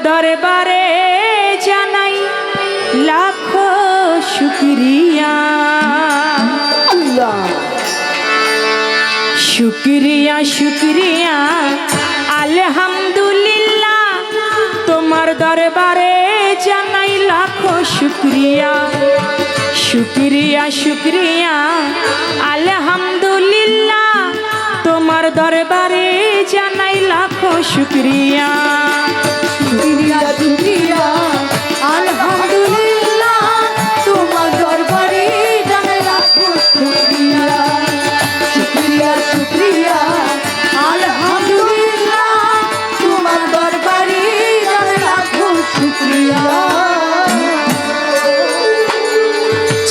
দরবারে জানাই লাখো শুকরিয়া। আল্লাহ শুকরিয়া শুকরিয়া আলহামদুলিল্লাহ, তোমার দরবারে জানাই লাখো শুকরিয়া। শুকরিয়া শুকরিয়া আলহামদুলিল্লাহ, তোমার দরবারে জানাই লাখো শুকরিয়া। শুকরিয়া শুকরিয়া আলহামদুলিল্লাহ, তোমার দরবারে জানাই লাখো শুকরিয়া। শুকরিয়া শুকরিয়া আলহামদুলিল্লাহ, তোমার দরবারে জানাই লাখো শুকরিয়া।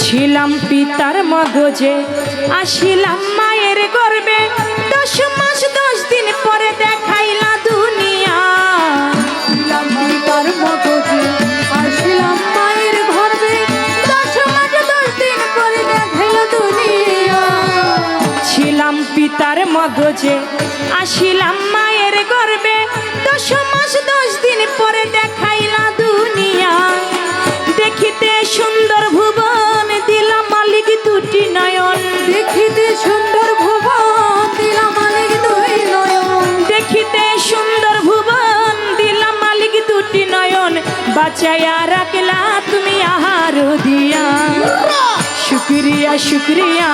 ছিলাম পিতার মগজে, আসিলাম মায়ের গর্বে, 10 মাস 10 দিন পরে দেখাইলা দুনিয়া। ছিলাম পিতার মগজে, আসিলাম মায়ের গর্ভে, 10 মাস 10 দিন পরে দেখাইল দুনিয়া। ছিলাম পিতার মগজে, আসিলাম মায়ের গর্বে, 10 মাস 10 দিন পরে দেখাইলা দুনিয়া। দেখিতে সুন্দর ভুবন, দিলাম মালিক দুটি নয়ন। দেখিতে সুন্দর ভুবন, দিলাম মালিক দুই নয়ন। দেখিতে সুন্দর ভুবন, দিলাম মালিক দুটি নয়ন। বাঁচাইয়া রাখলা তুমি আহার দিয়া। শুকরিয়া শুকরিয়া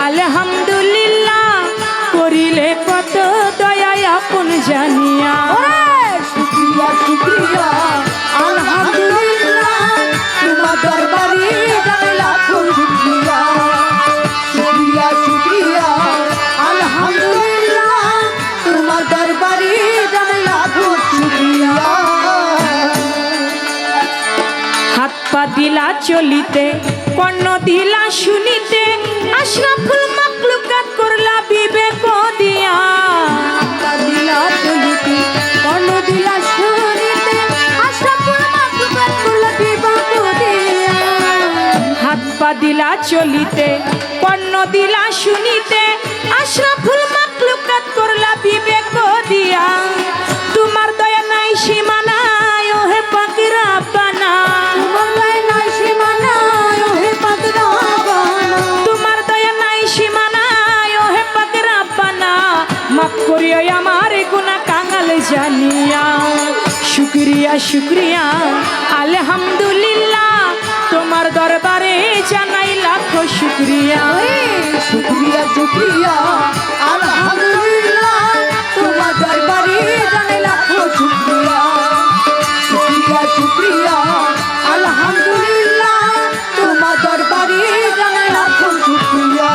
আলহামদুলিল্লাহ, করিলে কত দয়া আপন জানিয়া। শুকরিয়া শুকরিয়া আলহামদুলিল্লাহ, তোমার দরবারে জানাই লাখো শুকরিয়া। শুকরিয়া শুকরিয়া আলহামদুলিল্লাহ, তোমার দরবারে জানাই লাখো শুকরিয়া। হাত পা দিলা চলিতে, কর্ণ দিলা শুনিতে, আশরাফুল মাখলুকাত করলা বিবেক দিয়া। দিলা চলিতে, কর্ণ দিলা শুনিতে, আশরাফুল মাখলুকাত করলা বিবেক দিয়া। হাত পা দিলা চলিতে, কর্ণ দিলা শুনিতে, আশরাফুল মাখলুকাত করলা বিবেক দিয়া। তোমার দয়া নাই সীমা নাই, ওহে পাক রাব্বানা। তোমার দয়া নাই সীমা নাই, ওহে পাক রাব্বানা। তোমার দয়া নাই সীমা নাই, ওহে পাক রাব্বানা। মাফ করিও আমার গুনাহ কাঙাল জানিয়া। শুকরিয়া শুকরিয়া আলহামদুলিল্লাহ, তোমার দরবারে জানাই লাখো শুকরিয়া। শুকরিয়া শুকরিয়া আলহামদুলিল্লাহ, তোমার দরবারে জানাই লাখো শুকরিয়া। শুকরিয়া শুকরিয়া আলহামদুলিল্লাহ, তোমার দরবারে জানাই লাখো শুকরিয়া।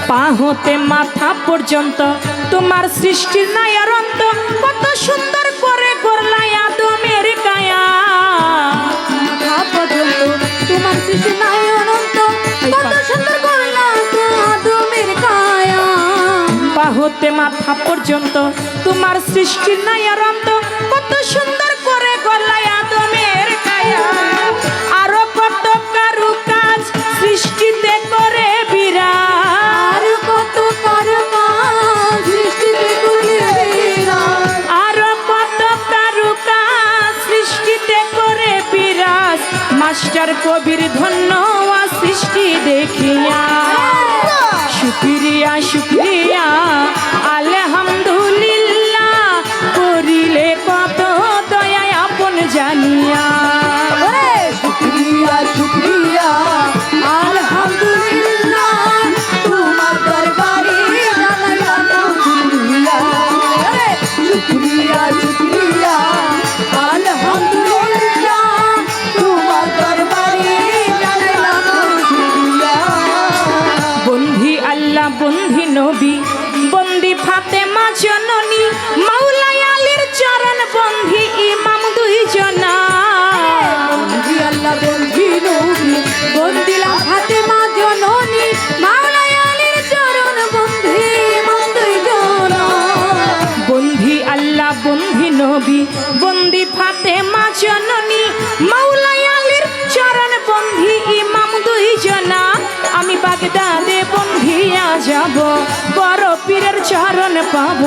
পা হতে মাথা পর্যন্ত তোমার সৃষ্টির নাই আর অন্ত, কত সুন্দর করে গড়লাই আদমের কায়া। মাথা পর্যন্ত তোমার সৃষ্টি নাই অনন্ত, কত সুন্দর করলা আদমের কায়া। পা হতে মাথা পর্যন্ত তোমার সৃষ্টির নাই আর অন্ত, কত সুন্দর করে গড়লাই আদমের কায়া। আরো কত কারুকাজ সৃষ্টিতে করে বিরাট। আর কত কারুকাজ সৃষ্টিতে করলে বিরাট। আরো কত কারুকাজ সৃষ্টিতে করে বিরাজ। মাস্টার কবির ধন্য সৃষ্টি দেখিয়া। শুকরিয়া শুকরিয়া আলহামদুলিল্লাহ, করিলে কত দয়া আপন জানিয়া। শুকরিয়া শুকরিয়া আলহামদুলিল্লাহ, তোমার দরবারে জানাই লাখো শুকরিয়া। শুকরিয়া শুকরিয়া আলহামদুলিল্লাহ, তোমার দরবারে জানাই লাখো শুকরিয়া। বন্ধি আল্লাহ বন্ধি নবী, বন্দি ফাতেমা জননী, মাওলাই আলীর চরণ বন্ধি ইমাম দুইজনা। বন্ধি আল্লাহ বন্ধি নবী, বন্দিলা ফাতেমা জননী, মাওলাই আলীর চরণ বন্ধি ইমাম দুইজনা। বন্ধি আল্লাহ বন্ধি নবী, বন্দি ফাতেমা জননী, মাওলাই আলীর চরণ বন্ধি ইমাম দুইজনা। আমি বাগদাদে বন্ধিয়া যাব, বড় পীরের চরণ পাব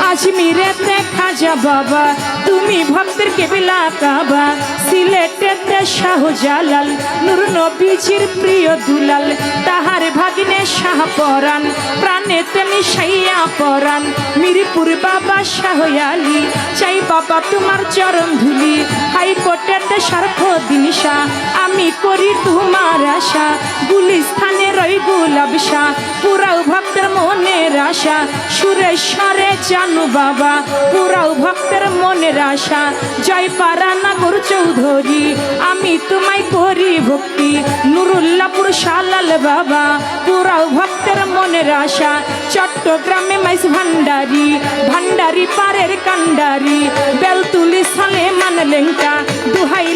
আজমিরেতে খাজা বাবা তুমি ভক্তের কেবিলা কাবা সিলেটেতে শাহজালাল নূর নবীজির প্রিয় দুলাল তাহার ভাগিনে শাহ পরাণ প্রাণেতে মিশাইয়া পরাণ মিরপুর বাবা শাহ আলী চাই বাবা তোমার চরণ ধুলি হাইকোর্টেতে সার্থ দিনিশা আমি করি তোমার আশা গুলিস্থানে রই গুলাবশা পুরাও ভক্তের মনের আশা সুরেশ্বরে জানু বাবা পুরাও ভক্তের মনের আশা জয় পারানগর চৌধুরী আমি তোমায় করি ভক্তি নুরুল্লাপুর শালাল বাবা পুরাও ভক্তের মনের আশা চট্টগ্রামে মাইস ভান্ডারি ভান্ডারি পারের কান্ডারি বেলতুলি সালেমান লেংটা দুহাই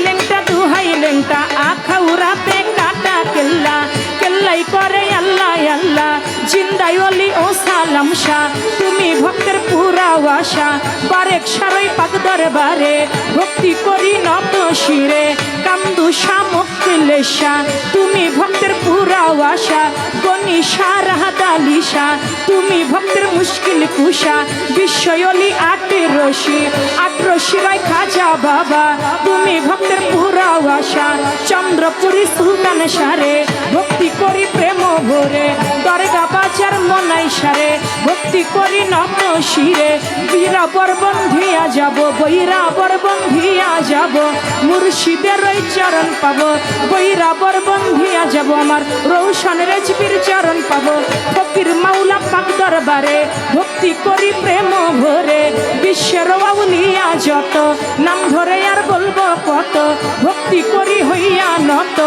লেংটা আখাউরাতে কাটা কেল্লা কেল্লাই করে আল্লাহ আল্লাহ জিন্দাই অলি ও সালাম শাহ তুমি ভক্তের পুরা আশা বারেক সারই পাক দরবারে ভক্তি করি নত শিরে কান্দু শামুকিলেশা তুমি ভক্তের পুরা আশা গনিশা রাহাদালিশা তুমি ভক্তের মুশকিল কুশা বিশ্বয়লি আটরশি রায় খাজা বাবা তুমি ভক্তের পুরা আশা চন্দ্রপুরী সুলতান সারে ভক্তি করি প্রেম ভরে দরগা বাজার মনাই সারে ভক্তি করি নত শিরে বীরা বরবন্ধিয়া যাব বৈরা বরবন্ধিয়া যাব মুর্শিদের ওই চরণ পাব বৈরা বরবন্ধিয়া যাব আমার রৌশন রেজবির চরণ পাব ফকির মাওলা পাক দরবারে ভক্তি করি প্রেম ভরে বিশ্বের আউলিয়া যত নাম ধরে আর বলবো কত ভক্তি করি হইয়া নত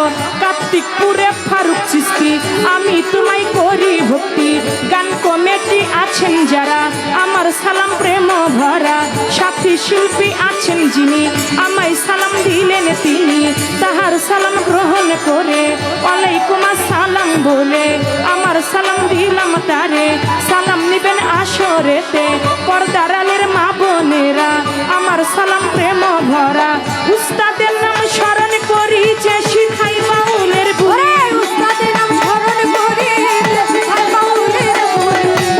কার্তিকপুরে ফারুক চিস্তি আমি তোমায় করি ভক্তি গান কমিটি আছেন যারা আমার সালাম প্রেম ভরা সাথী শিল্পী আছেন যিনি আমায় সালাম দিলেন তিনি তাহার সালাম গ্রহণ করে ওয়ালাইকুম আসসালাম বলে আমার সালাম দিলাম তারে সালাম নিবেন আসরেতে পর্দার আলের মা বোনেরা আমার সালাম প্রেম ভরা উস্তাদের নাম স্মরণ করি যে শিখাই বাউলের বুড়ি উস্তাদের নাম স্মরণ করি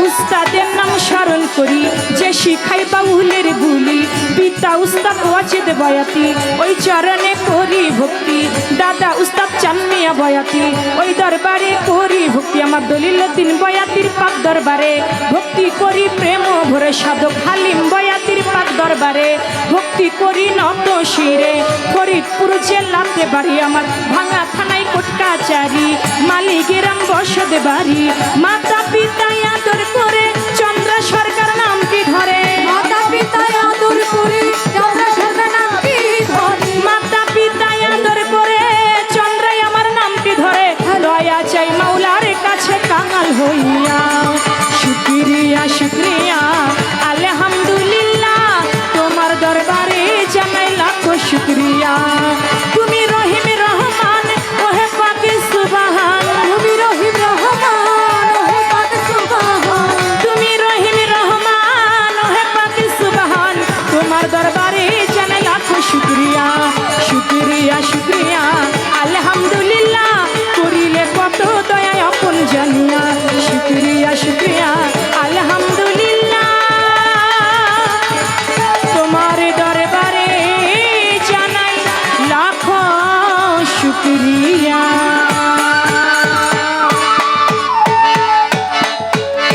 উস্তাদের নাম স্মরণ করি যে শিখাই বাউলের বুলি পিতা উস্তাদ ওয়াজিদ বয়াতি ওই চরণে করি ভক্তি দাদা উস্তাদ চান্মিয়া বয়াতি ওই দরবারে করি ভক্তি আমার দলিলউদ্দিন বয়াতির পাক দরবারে ভক্তি করি প্রেম ভরে সাধক হালিম বয়াতির পাক দরবারে ভক্তি করি নত শিরে ফরিদপুর জেলাতে বাড়ি আমার ভাঙা থানায় কোটকাচারি মালিকেরাম বসত বাড়ি মাতা পিতা আদর করে চন্দ্র সরকার নামটি ধরে মাতা পিতা আদর করে চন্দ্র সরকার নামটি ধরে মাতা পিতা আদর করে চন্দ্রাই আমার নামটি ধরে দয়া চাই মাওলার কাছে কাঙাল হইয়া শুক্রিয়া